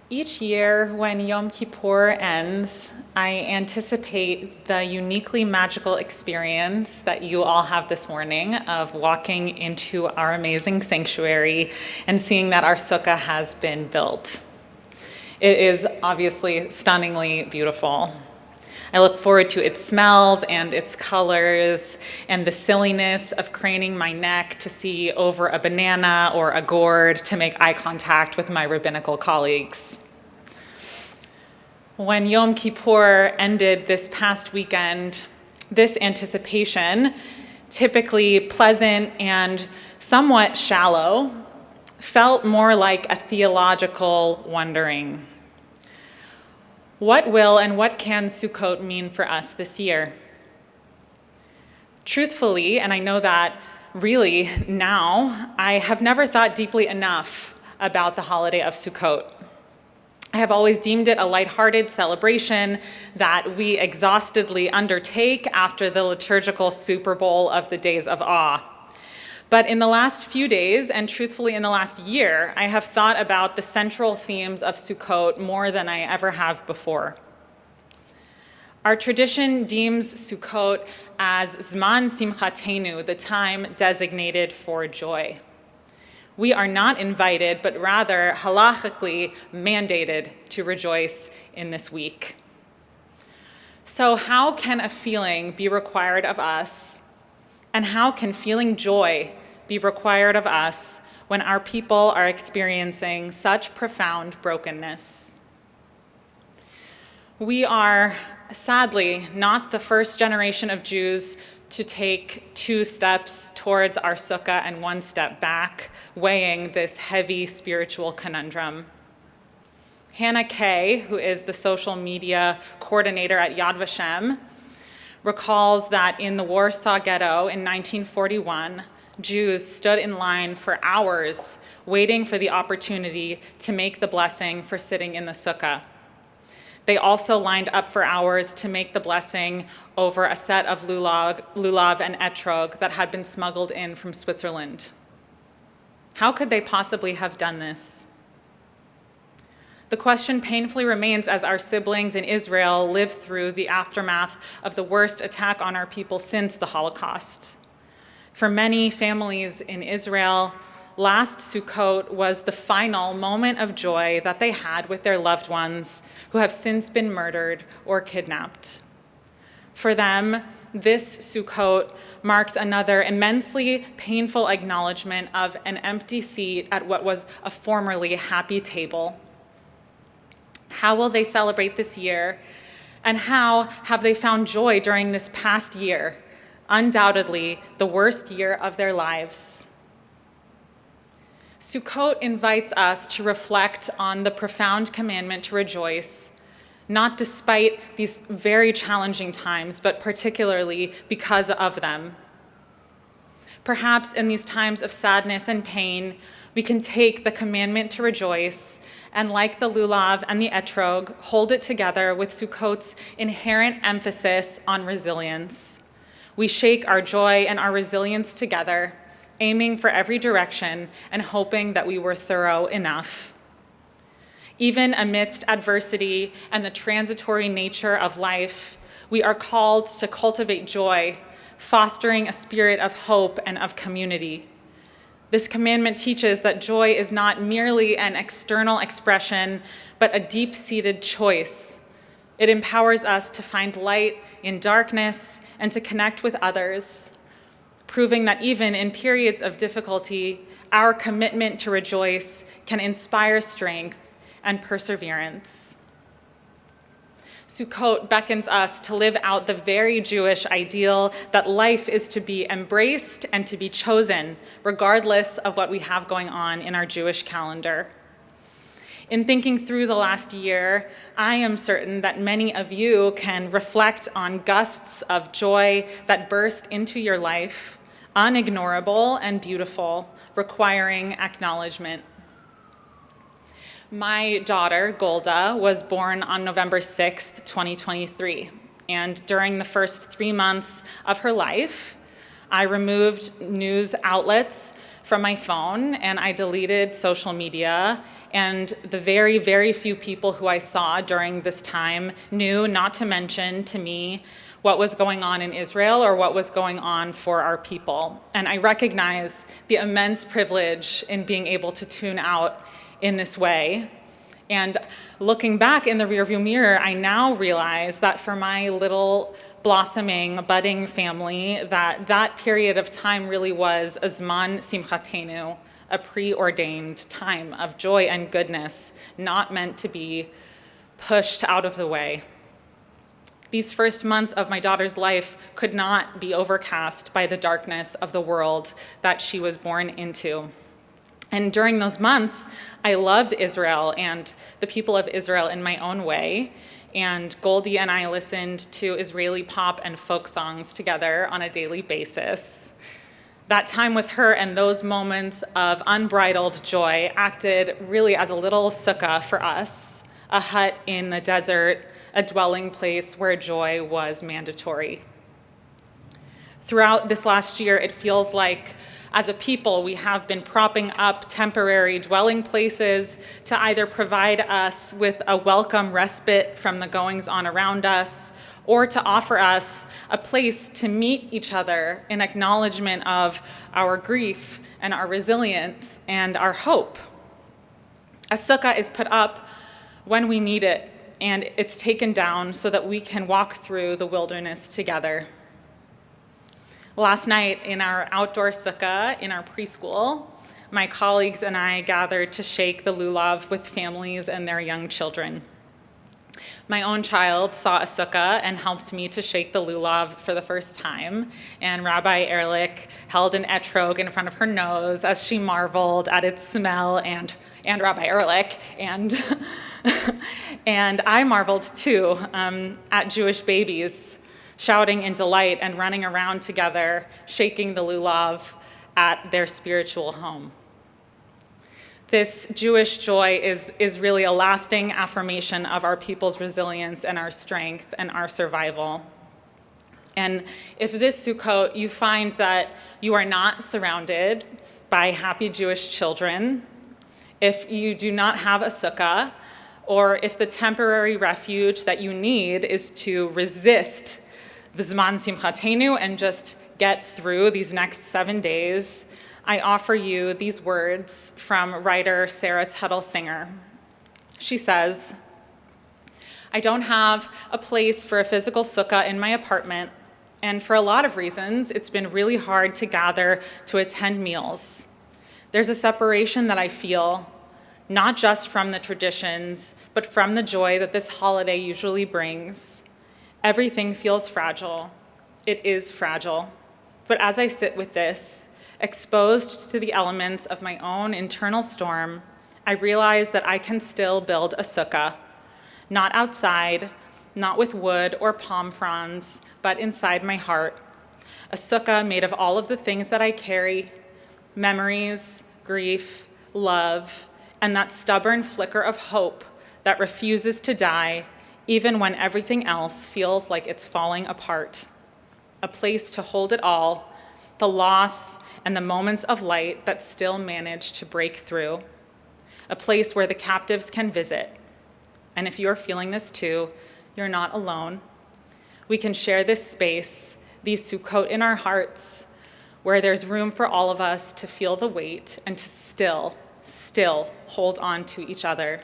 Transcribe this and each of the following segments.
Each year, when Yom Kippur ends, I anticipate the uniquely magical experience that you all have this morning of walking into our amazing sanctuary and seeing that our sukkah has been built. It is obviously stunningly beautiful. I look forward to its smells and its colors and the silliness of craning my neck to see over a banana or a gourd to make eye contact with my rabbinical colleagues. When Yom Kippur ended this past weekend, this anticipation, typically pleasant and somewhat shallow, felt more like a theological wondering. What will and what can Sukkot mean for us this year? Truthfully, and I know that really now, I have never thought deeply enough about the holiday of Sukkot. I have always deemed it a lighthearted celebration that we exhaustedly undertake after the liturgical Super Bowl of the Days of Awe. But in the last few days, and truthfully in the last year, I have thought about the central themes of Sukkot more than I ever have before. Our tradition deems Sukkot as Zman Simchatenu, the time designated for joy. We are not invited, but rather halachically mandated to rejoice in this week. So how can a feeling be required of us? And how can feeling joy be required of us when our people are experiencing such profound brokenness? We are, sadly, not the first generation of Jews to take 2 steps towards our sukkah and 1 step back, weighing this heavy spiritual conundrum. Hannah Kay, who is the social media coordinator at Yad Vashem, recalls that in the Warsaw Ghetto in 1941, Jews stood in line for hours waiting for the opportunity to make the blessing for sitting in the sukkah. They also lined up for hours to make the blessing over a set of lulav and etrog that had been smuggled in from Switzerland. How could they possibly have done this? The question painfully remains as our siblings in Israel live through the aftermath of the worst attack on our people since the Holocaust. For many families in Israel, last Sukkot was the final moment of joy that they had with their loved ones who have since been murdered or kidnapped. For them, this Sukkot marks another immensely painful acknowledgement of an empty seat at what was a formerly happy table. How will they celebrate this year? And how have they found joy during this past year, undoubtedly the worst year of their lives? Sukkot invites us to reflect on the profound commandment to rejoice, not despite these very challenging times, but particularly because of them. Perhaps in these times of sadness and pain, we can take the commandment to rejoice and, like the lulav and the etrog, hold it together with Sukkot's inherent emphasis on resilience. We shake our joy and our resilience together, aiming for every direction and hoping that we were thorough enough. Even amidst adversity and the transitory nature of life, we are called to cultivate joy, fostering a spirit of hope and of community. This commandment teaches that joy is not merely an external expression, but a deep-seated choice. It empowers us to find light in darkness and to connect with others, proving that even in periods of difficulty, our commitment to rejoice can inspire strength and perseverance. Sukkot beckons us to live out the very Jewish ideal that life is to be embraced and to be chosen, regardless of what we have going on in our Jewish calendar. In thinking through the last year, I am certain that many of you can reflect on gusts of joy that burst into your life, unignorable and beautiful, requiring acknowledgement. My daughter, Golda, was born on November 6th, 2023, and during the first 3 months of her life, I removed news outlets from my phone and I deleted social media And the very, very few people who I saw during this time knew not to mention to me what was going on in Israel or what was going on for our people. And I recognize the immense privilege in being able to tune out in this way. And looking back in the rearview mirror, I now realize that for my little blossoming, budding family, that period of time really was a zman simchatenu, a preordained time of joy and goodness, not meant to be pushed out of the way. These first months of my daughter's life could not be overcast by the darkness of the world that she was born into. And during those months, I loved Israel and the people of Israel in my own way. And Goldie and I listened to Israeli pop and folk songs together on a daily basis. That time with her and those moments of unbridled joy acted really as a little sukkah for us, a hut in the desert, a dwelling place where joy was mandatory. Throughout this last year, it feels like as a people, we have been propping up temporary dwelling places to either provide us with a welcome respite from the goings-on around us, or to offer us a place to meet each other in acknowledgement of our grief and our resilience and our hope. A sukkah is put up when we need it, and it's taken down so that we can walk through the wilderness together. Last night in our outdoor sukkah in our preschool, my colleagues and I gathered to shake the lulav with families and their young children. My own child saw a sukkah and helped me to shake the lulav for the first time, and Rabbi Ehrlich held an etrog in front of her nose as she marveled at its smell, and Rabbi Ehrlich, and I marveled too at Jewish babies shouting in delight and running around together, shaking the lulav at their spiritual home. This Jewish joy is really a lasting affirmation of our people's resilience and our strength and our survival. And if this Sukkot you find that you are not surrounded by happy Jewish children, if you do not have a sukkah, or if the temporary refuge that you need is to resist the zman simchatenu and just get through these next 7 days, I offer you these words from writer Sara Singer. She says, I don't have a place for a physical sukkah in my apartment, and for a lot of reasons, it's been really hard to gather to attend meals. There's a separation that I feel, not just from the traditions, but from the joy that this holiday usually brings. Everything feels fragile. It is fragile. But as I sit with this, exposed to the elements of my own internal storm, I realize that I can still build a sukkah, not outside, not with wood or palm fronds, but inside my heart. A sukkah made of all of the things that I carry, memories, grief, love, and that stubborn flicker of hope that refuses to die even when everything else feels like it's falling apart. A place to hold it all, the loss and the moments of light that still manage to break through. A place where the captives can visit. And if you're feeling this too, you're not alone. We can share this space, these Sukkot in our hearts, where there's room for all of us to feel the weight and to still hold on to each other.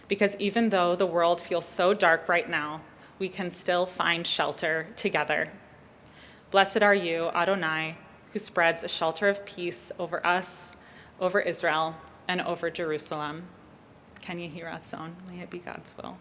Because even though the world feels so dark right now, we can still find shelter together. Blessed are you, Adonai, who spreads a shelter of peace over us, over Israel, and over Jerusalem. Can you hear us, Ratzon? May it be God's will.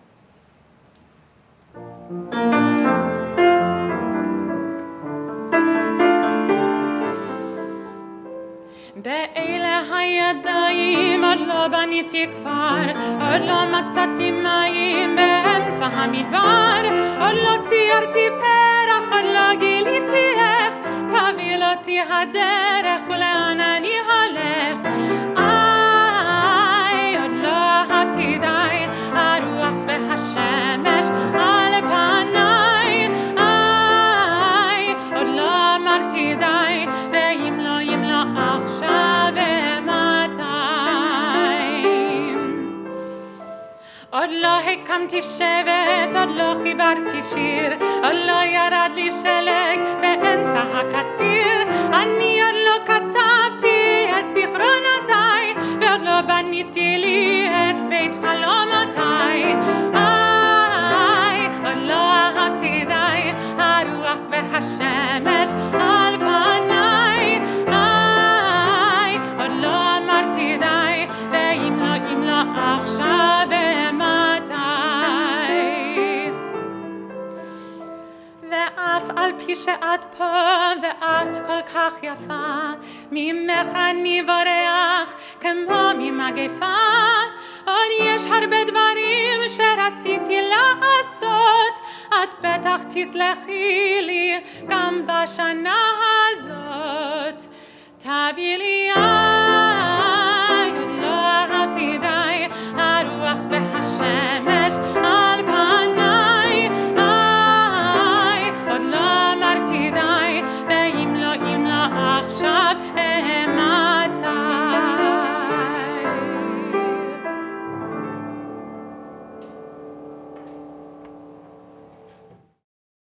באלה הידיים עוד לא בניתי כפר, עוד לא מצאתי מים באמצע המדבר, עוד לא ציירתי פרח, עוד לא גיליתי איך תוביל אותי הדרך ולאן אני הולך. עוד לא אהבתי די הרוח והשמש על פניי, עוד לא אמרתי די ואם לא עכשיו ומתי. עוד לא הקמתי שבט, עוד לא חיברתי שיר, עוד לא ירד לי שלג באמצע הקציר. אני עוד לא כתבתי את זיכרונותיי, ועוד לא בניתי לי את בית חלומותיי. עוד לא אהבתי די, הרוח והשמש על פניי. עוד לא אמרתי די, ואם לא עכשיו ומתי. ואף על פי שאת פה ואת כל כך יפה, ממך אני בורח כמו ממגפה. עוד יש הרבה דברים שרציתי לעשות, את בטח תסלחי לי גם בשנה הזאת. תביא לי